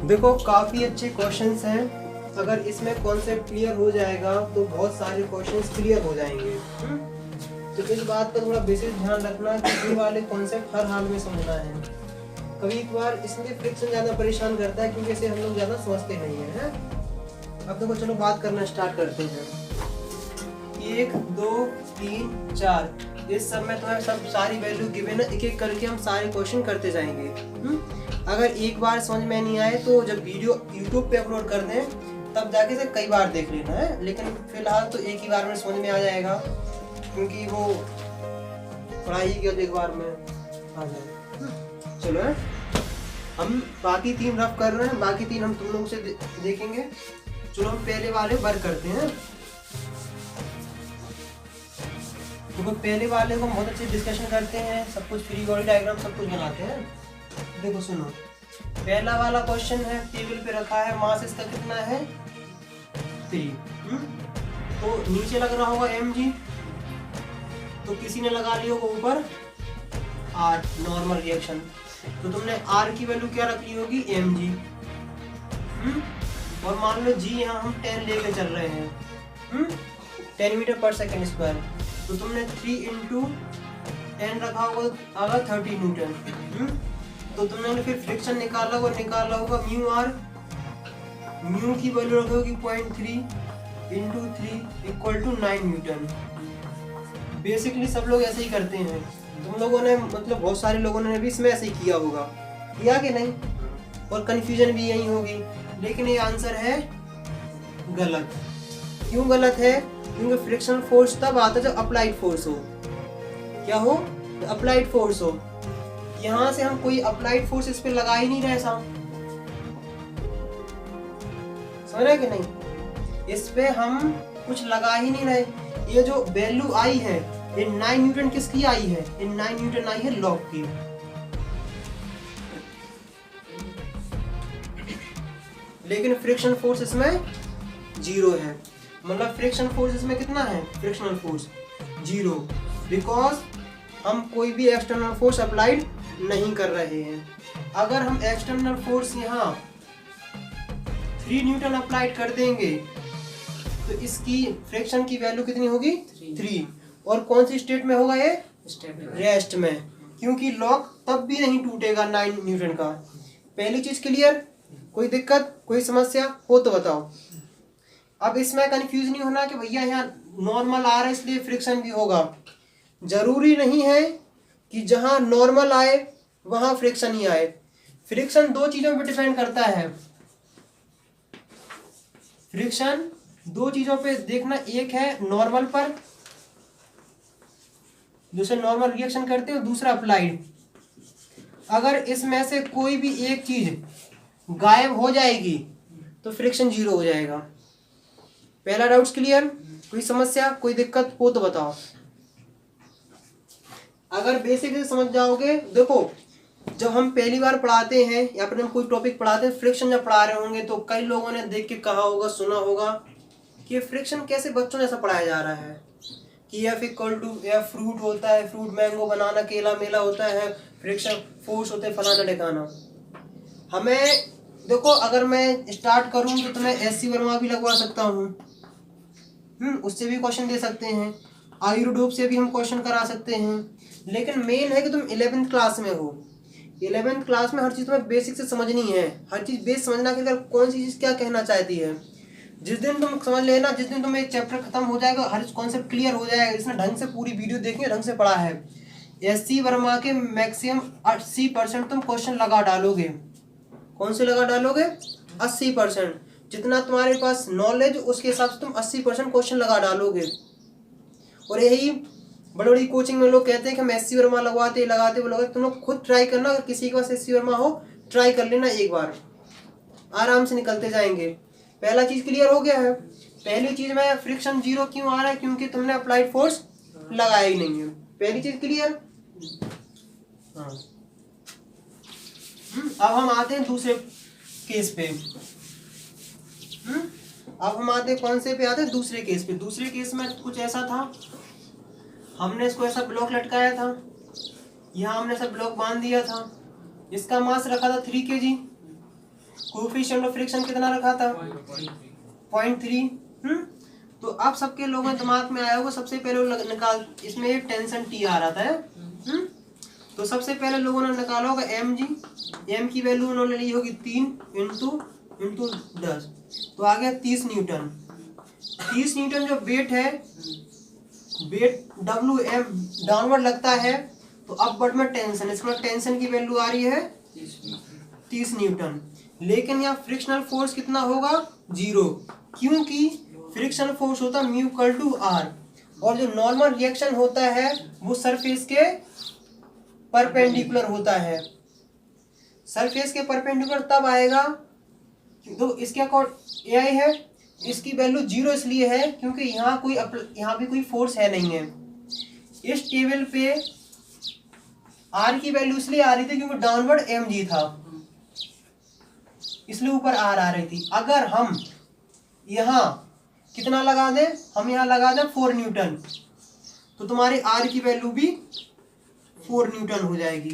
देखो काफ़ी अच्छे क्वेश्चंस हैं। अगर इसमें कॉन्सेप्ट क्लियर हो जाएगा तो बहुत सारे क्वेश्चंस क्लियर हो जाएंगे। तो इस बात का थोड़ा विशेष ध्यान रखना कि ये वाले कॉन्सेप्ट हर हाल में समझना है। कभी एक बार इसलिए फ्रिक्शन ज़्यादा परेशान करता है क्योंकि इसे हम लोग ज़्यादा समझते नहीं हैं। अब देखो चलो बात करना स्टार्ट करते हैं। 1 2 3 4 इस सब में तुम्हें सब सारी वैल्यू गिवन है, एक एक करके हम सारे क्वेश्चन करते जाएंगे। अगर एक बार समझ में नहीं आए तो जब वीडियो यूट्यूब पे अपलोड कर दें तब जाके से कई बार देख लेना है, लेकिन फिलहाल तो एक ही बार में समझ में आ जाएगा क्योंकि वो पढ़ाई की एक बार में आ जाए। चलो है हम बाकी 3 रफ कर रहे हैं, बाकी 3 हम तुम लोग से देखेंगे। चलो हम पहले वाले वर्क करते हैं। तो पहले वाले को हम बहुत अच्छे डिस्कशन करते हैं, सब कुछ फ्री बॉडी डायग्राम सब कुछ बनाते हैं। देखो सुनो, पहला वाला क्वेश्चन है, टेबल पे रखा है, मास इसका कितना है 3। तो नीचे लग रहा होगा mg, तो किसी ने लगा लिया होगा ऊपर r नॉर्मल रिएक्शन, तो तुमने r की वैल्यू क्या रख ली होगी mg। और मान लो g यहाँ हम 10 लेके चल रहे हैं 10 मीटर पर सेकेंड स्क्वायर, तो तुमने 3 × 10 रखा होगा 30 न्यूटन। तो तुमने फिर फ्रिक्शन निकाला होगा म्यू आर, म्यू की वैल्यू रखी होगी 0.3 × 3 = 9 न्यूटन। बेसिकली सब लोग ऐसे ही करते हैं, तुम लोगों ने मतलब बहुत सारे लोगों ने भी इसमें ऐसे ही किया होगा, किया कि नहीं, और कंफ्यूजन भी यही होगी। लेकिन ये आंसर है गलत। क्यों गलत है? क्योंकि फ्रिक्शनल फोर्स तब आता है जब अप्लाइड फोर्स हो। क्या हो? अप्लाइड फोर्स हो। यहाँ से हम कोई अप्लाइड फोर्स इस पे लगा ही नहीं रहे साहब, समझ रहे कि नहीं? इस पे हम कुछ लगा ही नहीं रहे। ये जो वैल्यू आई है ये 9 न्यूटन किसकी आई है? ये 9 न्यूटन आई है लॉग की। लेकिन फ्रिक्शन फोर्स इसमें 0 है, मतलब फ्रिक्शन फोर्स इसमें कितना है? फ्रिक्शनल फोर्स 0, बिकॉज हम कोई भी एक्सटर्नल फोर्स अप्लाइड नहीं कर रहे हैं। अगर हम एक्सटर्नल फोर्स यहाँ 3 न्यूटन अप्लाइड कर देंगे तो इसकी फ्रिक्शन की वैल्यू कितनी होगी? 3। और कौन सी स्टेट में होगा ये? रेस्ट में, क्योंकि लॉक तब भी नहीं टूटेगा 9 न्यूटन का। पहली चीज क्लियर? कोई दिक्कत, कोई समस्या हो तो बताओ। अब इसमें कंफ्यूज नहीं होना कि भैया यहाँ नॉर्मल आ रहा है इसलिए फ्रिक्शन भी होगा। जरूरी नहीं है कि जहाँ नॉर्मल आए वहाँ फ्रिक्शन ही आए। फ्रिक्शन 2 चीजों पर डिपेंड करता है। फ्रिक्शन 2 चीजों पे देखना, एक है नॉर्मल पर, दूसरे नॉर्मल रिएक्शन करते हो, दूसरा अप्लाइड। अगर इसमें से कोई भी एक चीज गायब हो जाएगी तो फ्रिक्शन 0 हो जाएगा। पहला डाउट्स क्लियर? कोई समस्या, कोई दिक्कत हो तो बताओ। अगर बेसिक से समझ जाओगे, देखो जब हम पहली बार पढ़ाते हैं या फिर हम कोई टॉपिक पढ़ाते हैं, फ्रिक्शन जब पढ़ा रहे होंगे तो कई लोगों ने देख के कहा होगा, सुना होगा कि फ्रिक्शन कैसे बच्चों जैसा पढ़ाया जा रहा है कि F = F फ्रूट होता है, फ्रूट मैंगो बनाना, केला मेला होता है, फ्रिक्शन फोर्स होते हैं फलाना ढिकाना। हमें देखो, अगर मैं स्टार्ट करूं तो मैं SC वर्मा भी लगवा सकता हूँ, उससे भी क्वेश्चन दे सकते हैं, आयुर्डोप से भी हम क्वेश्चन करा सकते हैं। लेकिन मेन है कि तुम 11th क्लास में हो। 11th क्लास में हर चीज़ तुम्हें बेसिक से समझनी है, हर चीज़ बेस समझना कि अगर कौन सी चीज़ क्या कहना चाहती है। जिस दिन तुम समझ लेना, जिस दिन तुम्हें एक चैप्टर खत्म हो जाएगा, हर कॉन्सेप्ट क्लियर हो जाएगा, इसने ढंग से पूरी वीडियो देखी, ढंग से पढ़ा है, SC वर्मा के मैक्सिमम 80% तुम क्वेश्चन लगा डालोगे। कौन से लगा डालोगे? 80%। जितना तुम्हारे पास नॉलेज उसके हिसाब से तुम 80% क्वेश्चन लगा डालोगे। और यही बड़ी बड़ी कोचिंग में लोग कहते हैं कि हम SC वर्मा लगाते तुम लोग खुद ट्राई करना। अगर किसी के पास SC वर्मा हो, ट्राई कर लेना एक बार, आराम से निकलते जाएंगे। पहला चीज क्लियर हो गया है। पहली चीज में फ्रिक्शन 0 क्यों आ रहा है? क्योंकि तुमने अप्लाइड फोर्स लगाया ही नहीं है। पहली चीज क्लियर? हाँ। अब हम आते हैं दूसरे केस पे। अब हम आते हैं कौन से पे आते हैं? दूसरे केस पे। दूसरे केस में कुछ ऐसा था, हमने इसको ऐसा ब्लॉक लटकाया था, यहाँ हमने ऐसा ब्लॉक बांध दिया था, इसका मास रखा था 3 kg, कोएफिशिएंट ऑफ फ्रिक्शन कितना रखा था 0.3। तो अब सबके लोगों के दिमाग में आया होगा, सबसे पहले निकाल, इसमें एक टेंशन टी आ रहा था तो सबसे पहले लोगों ने निकाला होगा एम जी, एम की वैल्यू उन्होंने ली होगी 3 इंटू 10, तो आ गया 30 न्यूटन। 30 न्यूटन जो वेट है, वेट डब्ल्यू एम डाउनवर्ड लगता है, तो अपवर्ड में टेंशन, इसमें टेंशन की वैल्यू आ रही है 30 न्यूटन। लेकिन यहाँ फ्रिक्शनल फोर्स कितना होगा 0, क्योंकि फ्रिक्शनल फोर्स होता है म्यू इक्वल टू आर, और जो नॉर्मल रिएक्शन होता है वो सरफेस के परपेंडिकुलर होता है। सरफेस के परपेंडिकुलर तब आएगा तो इसके अकॉर्ड ए आई है, इसकी वैल्यू 0 इसलिए है क्योंकि यहाँ भी कोई फोर्स है नहीं है। इस टेबल पे आर की वैल्यू इसलिए आ रही थी क्योंकि डाउनवर्ड एम जी था, इसलिए ऊपर आर आ रही थी। अगर हम यहाँ कितना लगा दें, हम यहाँ लगा दें 4 न्यूटन, तो तुम्हारी आर की वैल्यू भी 4 न्यूटन हो जाएगी,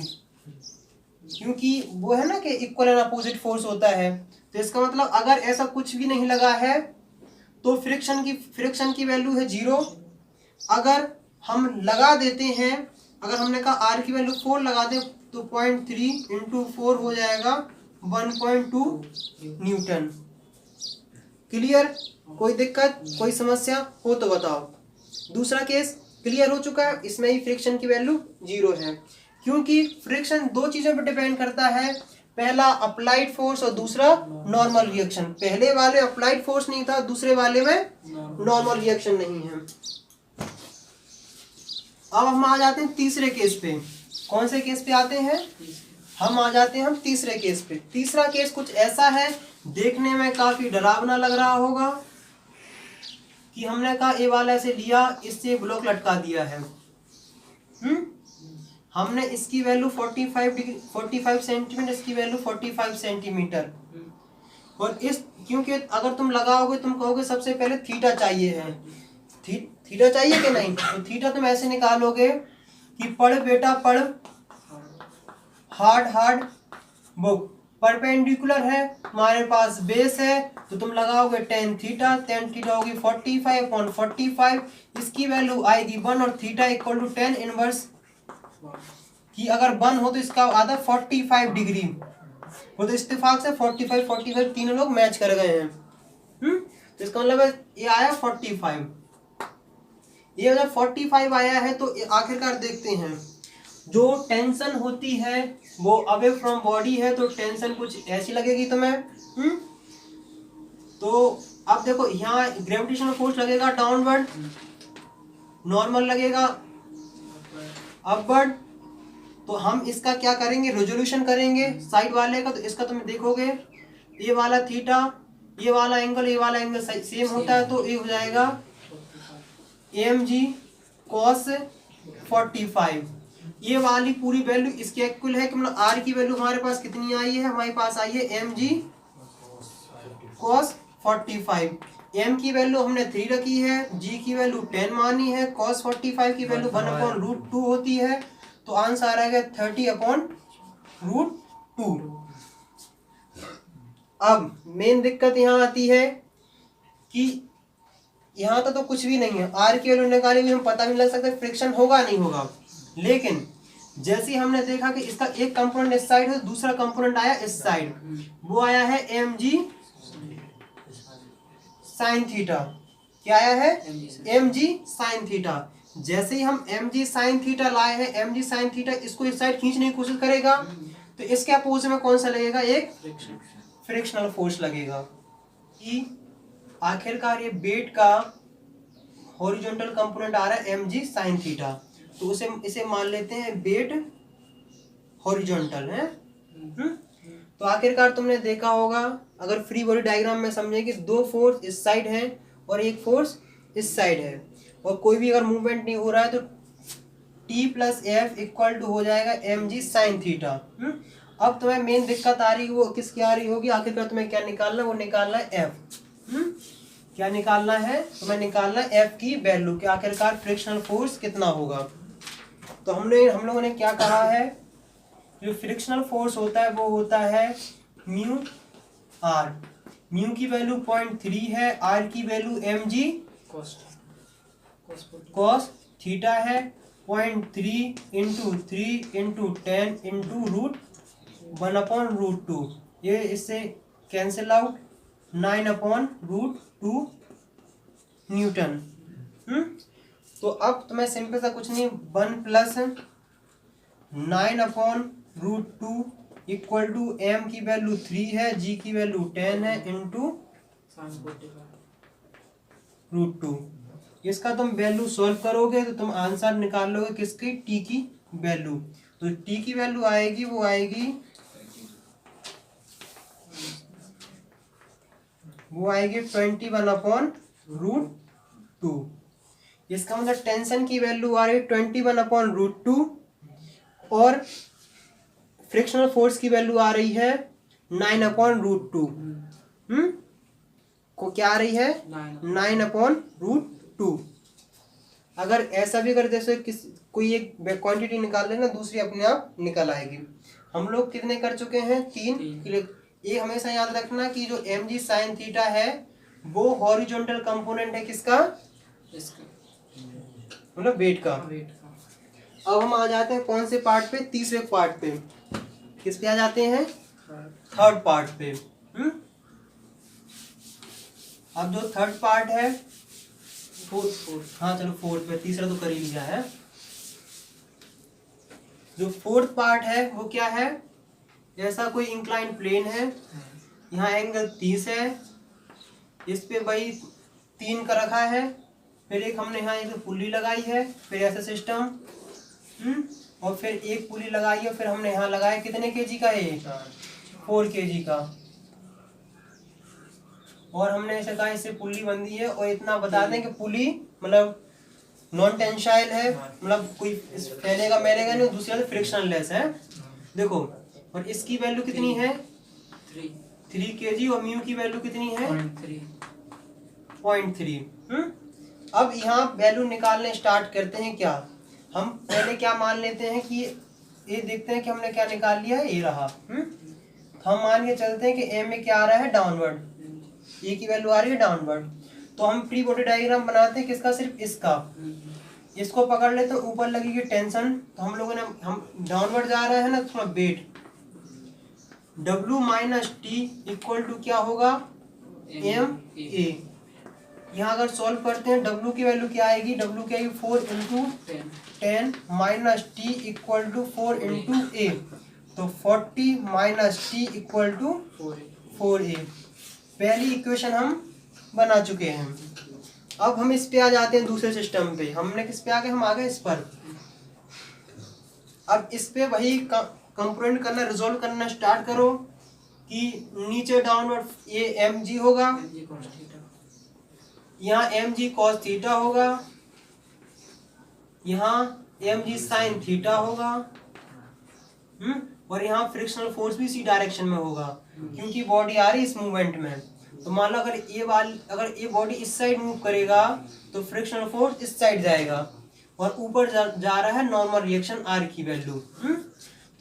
क्योंकि वो है ना कि इक्वल एंड अपोजिट फोर्स होता है। तो इसका मतलब अगर ऐसा कुछ भी नहीं लगा है तो फ्रिक्शन की वैल्यू है 0। अगर हम लगा देते हैं, अगर हमने कहा आर की वैल्यू 4 लगा दें तो 0.3 इंटू 4 हो जाएगा 1.2 न्यूटन। क्लियर? कोई दिक्कत, कोई समस्या हो तो बताओ। दूसरा केस क्लियर हो चुका है, इसमें ही फ्रिक्शन की वैल्यू 0 है, क्योंकि फ्रिक्शन दो चीजों पर डिपेंड करता है, पहला अप्लाइड फोर्स और दूसरा नॉर्मल रिएक्शन। पहले वाले अप्लाइड फोर्स नहीं था, दूसरे वाले में नॉर्मल रिएक्शन नहीं है। अब हम आ जाते हैं तीसरे केस पे। कौन से केस पे आते हैं? हम आ जाते हैं हम तीसरे केस पे। तीसरा केस कुछ ऐसा है, देखने में काफी डरावना लग रहा होगा कि हमने कहा ए वाला ऐसे लिया, इससे ब्लॉक लटका दिया है। हमने इसकी वैल्यू 45 सेंटीमीटर, इसकी वैल्यू 45 सेंटीमीटर, और इस क्योंकि अगर तुम लगाओगे तुम कहोगे सबसे पहले थीटा चाहिए है, थीटा चाहिए कि नहीं, तो थीटा तुम ऐसे निकालोगे कि पढ़ बेटा पढ़, हार्ड बुक, परपेंडिकुलर है हमारे पास बेस है, तो तुम लगाओगे tan थीटा होगी 45/45, इसकी वैल्यू आएगी 1 और theta equal to tan inverse कि अगर 1 हो तो इसका आता 45 डिग्री, वो तो इत्तेफाक से 45 तीनों लोग मैच कर गए हैं। तो इसका मतलब ये आया 45। ये अगर 45 आया है तो आखिरकार देखते हैं, जो टेंशन होती है वो अवे फ्रॉम बॉडी है, तो टेंशन कुछ ऐसी लगेगी तुम्हें। तो अब देखो यहाँ ग्रेविटेशनल फोर्स लगेगा डाउनवर्ड, नॉर्मल लगेगा अपवर्ड। तो हम इसका क्या करेंगे, रेजोल्यूशन करेंगे साइड वाले का। तो इसका तुम देखोगे ये वाला थीटा, ये वाला एंगल सेम होता है, तो ये हो जाएगा mg cos 45। ये वाली पूरी वैल्यू इसके इक्वल है कि मतलब r की वैल्यू हमारे पास कितनी आई है, हमारे पास आई है mg cos 45। m की वैल्यू हमने 3 रखी है, g की वैल्यू 10 मानी है, cos 45 की वैल्यू 1/√2 होती है, तो आंसर आएगा 30/√2। अब मेन दिक्कत यहाँ आती है कि यहाँ तो कुछ भी नहीं है, आर की वैल्यू निकाली हुई, हम पता भी लग सकता है फ्रिक्शन होगा नहीं होगा। लेकिन जैसे हमने देखा कि इसका एक कंपोनेंट इस साइड है, दूसरा कंपोनेंट आया इस साइड, वो आया है mg sin थीटा। क्या आया है? mg sin theta. जैसे ही हम mg sin थीटा लाए हैं, mg sin थीटा इसको इस साइड खींचने की कोशिश करेगा, तो इसके अपोजिट में कौन सा लगेगा, एक फ्रिक्शनल फोर्स लगेगा। कि आखिरकार ये बेट का हॉरिजॉन्टल कंपोनेंट आ रहा है mg sin थीटा, तो इसे मान लेते हैं बेट हॉरिजॉन्टल है। तो आखिरकार तुमने देखा होगा, अगर फ्री बॉडी डायग्राम में समझे कि दो फोर्स इस साइड है और एक फोर्स इस साइड है, और कोई भी अगर मूवमेंट नहीं हो रहा है तो T + F इक्वल टू हो जाएगा mg sin थीटा। अब तुम्हें मेन दिक्कत आ रही है, वो किसकी आ रही होगी, आखिरकार तुम्हें क्या निकालना है, वो निकालना है F। क्या निकालना है तुम्हें, निकालना है F की वैल्यू, कि आखिरकार फ्रिक्शनल फोर्स कितना होगा। तो हम लोगों ने क्या कहा है, जो फ्रिक्शनल फोर्स होता है वो होता है म्यू आर। म्यू की वैल्यू 0.3 है, आर की वैल्यू mg कॉस थीटा है। 0.3 इंटू 3 इंटू 10 इंटू रूट 1/√2, ये इससे कैंसिल आउट, 9/√2 न्यूटन। तो अब तुम्हें सिंपल सा कुछ नहीं, 1 प्लस 9/√2 इक्वल टू m की वैल्यू 3 है, g की वैल्यू 10 है, इंटू √2। इसका तुम वैल्यू सॉल्व करोगे तो तुम आंसर निकाल लोगे किसकी, t की वैल्यू। तो t की वैल्यू आएगी, वो आएगी 21/√2। इसका मतलब टेंशन की वैल्यू आ रही है 21/√2 और फ्रिक्शनल फोर्स की वैल्यू आ रही है 9/√2। को क्या आ रही है, 9/√2। अगर ऐसा भी कर जैसे कोई एक क्वांटिटी निकाल लेना, दूसरी अपने आप निकल आएगी। हम लोग कितने कर चुके हैं, 3। ये हमेशा याद रखना कि जो mg sin थीटा है वो हॉरिजॉन्टल कंपोनेंट है किसका, मतलब वेट का। अब हम आ जाते हैं कौन से पार्ट पे, तीसरे पार्ट पे। किस पे आ जाते हैं, थर्ड पार्ट पे। अब जो थर्ड पार्ट है, फोर्थ, हाँ चलो फोर्थ पे, तीसरा तो कर ही लिया है। जो फोर्थ पार्ट है वो क्या है, जैसा कोई इंक्लाइन प्लेन है, यहाँ एंगल 30 है, इस पे वही 3 का रखा है, फिर एक हमने यहाँ एक पुली लगाई है, फिर ऐसा सिस्टम, और फिर एक पुली लगाई है, फिर हमने यहाँ लगाया कितने केजी का है, 4 केजी का, और हमने ऐसे कहा इससे पुली बंधी है। और इतना बता दें कि पुली मतलब नॉन टेंसाइल है, मतलब कोई फैलेगा मैलेगा नहीं, दूसरा तो फ्रिक्शनल लेस है। देखो, और इसकी वैल्यू कितनी है, 3 केजी, और म्यू की वैल्यू कितनी है, 0.3। अब यहाँ वैल्यू निकालने स्टार्ट करते हैं। क्या हम पहले क्या मान लेते हैं कि ये देखते हैं कि हमने क्या निकाल लिया है, ये रहा। तो हम मान के चलते हैं कि ए में क्या आ रहा है, डाउनवर्ड, ए की वैल्यू आ रही है डाउनवर्ड। तो हम फ्री बॉडी डायग्राम बनाते हैं किसका, सिर्फ इसका। इसको पकड़ लेते हैं, ऊपर लगेगी टेंशन, तो हम लोगों ने, हम डाउनवर्ड जा रहे हैं ना, थोड़ा wait, W minus T equal to क्या होगा, एम ए। यहाँ अगर सॉल्व करते हैं W की वैल्यू क्या आएगी, W की आएगी 4 into 10 minus T equal to 4 into A, तो 40 minus T equal to 4a। पहली इक्वेशन हम बना चुके हैं। अब हम इस पे आ जाते हैं दूसरे सिस्टम पे। हमने किस पे आ गए, हम आ गए इस पर। अब इस पे वही कंपोनेंट करना, रिजोल्व करना स्टार्ट करो कि नीचे डाउनवर्ड ये mg होगा, यहाँ mg cos थीटा होगा, यहाँ mg sin थीटा होगा, और यहाँ फ्रिक्शनल फोर्स भी इसी डायरेक्शन में होगा, क्योंकि बॉडी आ रही है इस मूवमेंट में। तो मान लो अगर ये बॉडी इस साइड मूव करेगा तो फ्रिक्शनल फोर्स इस साइड जाएगा, और ऊपर जा रहा है नॉर्मल रिएक्शन आर की वैल्यू।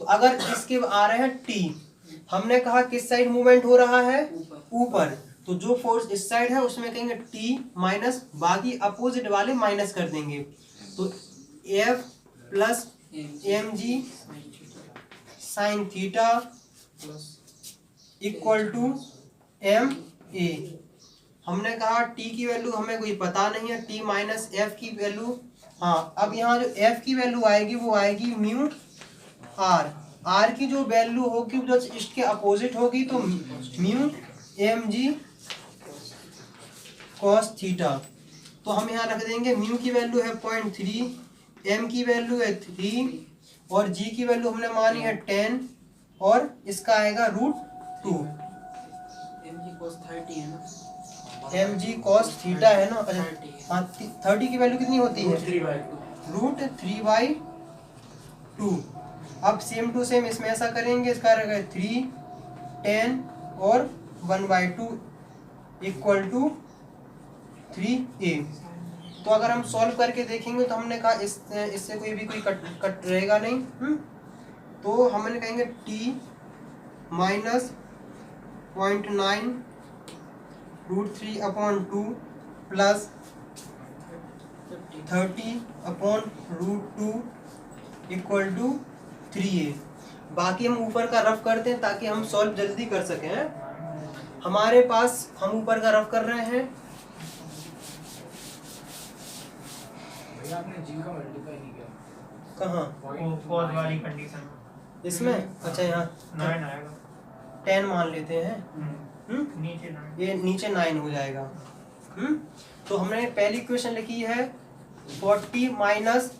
तो अगर इसके आ रहे हैं टी, हमने कहा किस साइड मूवमेंट हो रहा है, ऊपर, तो जो फोर्स इस साइड है उसमें कहेंगे टी माइनस, बाकी अपोजिट वाले माइनस कर देंगे, तो F plus M G sine theta equal to M A. हमने कहा टी की वैल्यू हमें कोई पता नहीं है, टी माइनस एफ की वैल्यू, हाँ अब यहाँ जो एफ की वैल्यू आएगी वो आएगी म्यू आर। आर की जो वैल्यू होगी जो इसके अपोजिट होगी, तो mu M G cos theta. तो हम यहाँ रख देंगे म्यू की वैल्यू है 0.3, एम की वैल्यू है 3, और जी की वैल्यू हमने मानी है 10, और इसका आएगा √2। एम जी कॉस थीटा है ना, हाँ 30 की वैल्यू कितनी होती है, √3/2। अब सेम टू सेम इसमें ऐसा करेंगे, इसका रहेगा 3, 10 और 1/2 इक्वल टू 3a। तो अगर हम सॉल्व करके देखेंगे तो हमने कहा इससे कोई कट रहेगा नहीं। तो हमने कहेंगे t minus 0.9 √3/2 plus 30/√2 equal to 3a। बाकी हम ऊपर का रफ करते हैं ताकि हम सॉल्व जल्दी कर सकें। हमारे पास हम ऊपर का रफ कर रहे हैं। आपने जी का मल्टीप्लाई नहीं किया कहाँ? फोर्थ वाली कंडीशन इसमें अच्छा यहाँ 9 आएगा 10 मान लेते हैं। नीचे 9 ये नीचे 9 हो जाएगा। तो हमने पहली इक्वेशन लिखी है 40 minus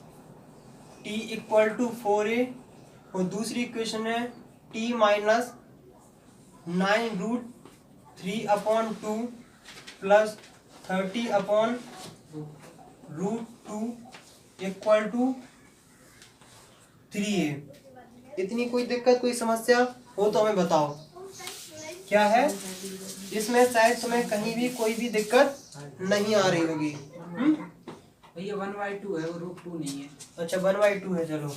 t equal to 4a और दूसरी इक्वेशन है t minus 9√3/2 plus 30/√2 equal to 3a। इतनी कोई दिक्कत कोई समस्या हो तो हमें बताओ क्या है इसमें। शायद तुम्हें कहीं भी कोई भी दिक्कत नहीं आ रही होगी। भैया 1/2 है वो √2 नहीं है। अच्छा 1/2 है, चलो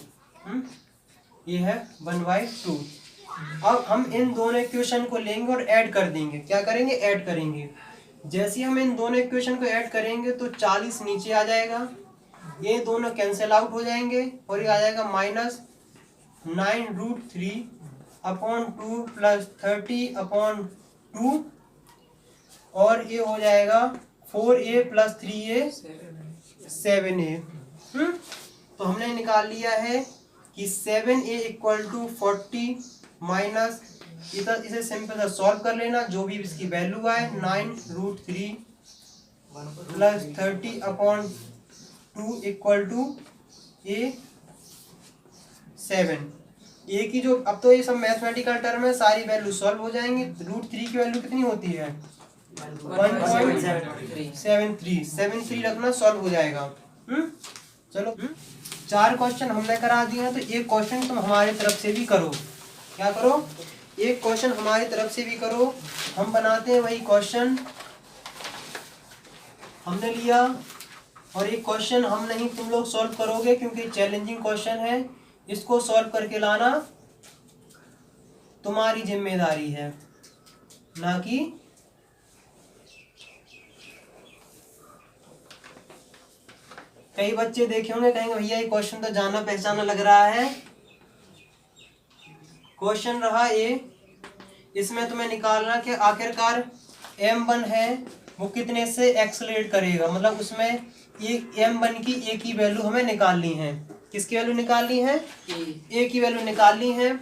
ये है 1/2। अब हम इन दोनों इक्वेशन को लेंगे और ऐड कर देंगे। क्या करेंगे? ऐड करेंगे। जैसे ही हम इन दोनों इक्वेशन को ऐड करेंगे तो 40 नीचे आ जाएगा, ये दोनों कैंसिल आउट हो जाएंगे और ये आ जाएगा -9√3/2 प्लस 30/2 और ये हो जाएगा 4a प्लस 3a 7a। तो हमने निकाल लिया है कि 7a इक्वल टू 40 माइनस इधर इसे सिंपल सा सॉल्व कर लेना, जो भी इसकी वैल्यू आए 9√3 प्लस 30/2 इक्वल टू a 7। ए की जो अब तो ये सब मैथमेटिकल टर्म है, सारी वैल्यू सॉल्व हो जाएंगी। √3 की वैल्यू कितनी होती है? 1.73 रखना, सॉल्व हो जाएगा। चलो 4 क्वेश्चन हमने करा दिए हैं, तो एक क्वेश्चन तुम हमारी तरफ से भी करो। क्या करो? एक क्वेश्चन हमारी तरफ से भी करो। हम बनाते हैं वही क्वेश्चन हमने लिया, और एक क्वेश्चन हम नहीं तुम लोग सॉल्व करोगे क्योंकि चैलेंजिंग क्वेश्चन है। इसको सॉल्व करके लाना तुम्हारी जिम्मेदारी है, ना कि कई बच्चे देखे होंगे कहेंगे भैया ये क्वेश्चन तो जाना पहचाना लग रहा है। क्वेश्चन रहा ए, इसमें तुम्हें निकालना कि आखिरकार m1 है वो कितने से एक्सेलरेट करेगा, मतलब उसमें ये m1 की a की वैल्यू हमें निकालनी है। किसकी वैल्यू निकालनी है? a की वैल्यू निकालनी है।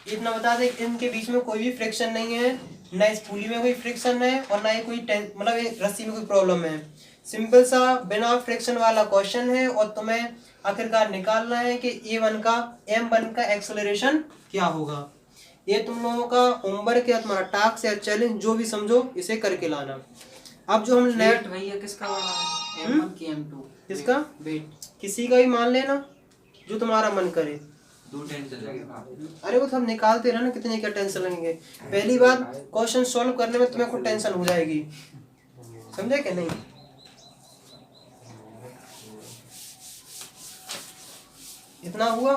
इतना बता दें इनके बीच में कोई भी फ्रिक्शन नहीं है, ना इस पुली में कोई फ्रिक्शन है और ना ही कोई मतलब ये रस्सी में कोई प्रॉब्लम है। सिंपल सा बिना फ्रिक्शन वाला क्वेश्चन है और तुम्हें आखिरकार निकालना है कि m1 का एक्सेलरेशन क्या होगा। ये तुम लोगों का होमवर्क या तुम्हारा टास्क या चैलेंज जो भी समझो इसे करके लाना। अब जो हम नेट भैया किसका वाला है? m1 की m2 किसका? वेट किसी का भी मान लेना जो तुम्हारा मन करे। 2 टेंशन लगेगा। अरे वो तो हम निकालते रहना, कितने क्या टेंशन लगेंगे। पहली बात क्वेश्चन सॉल्व करने में तुम्हें कुछ टेंशन हो जाएगी, समझे कि नहीं? इतना हुआ।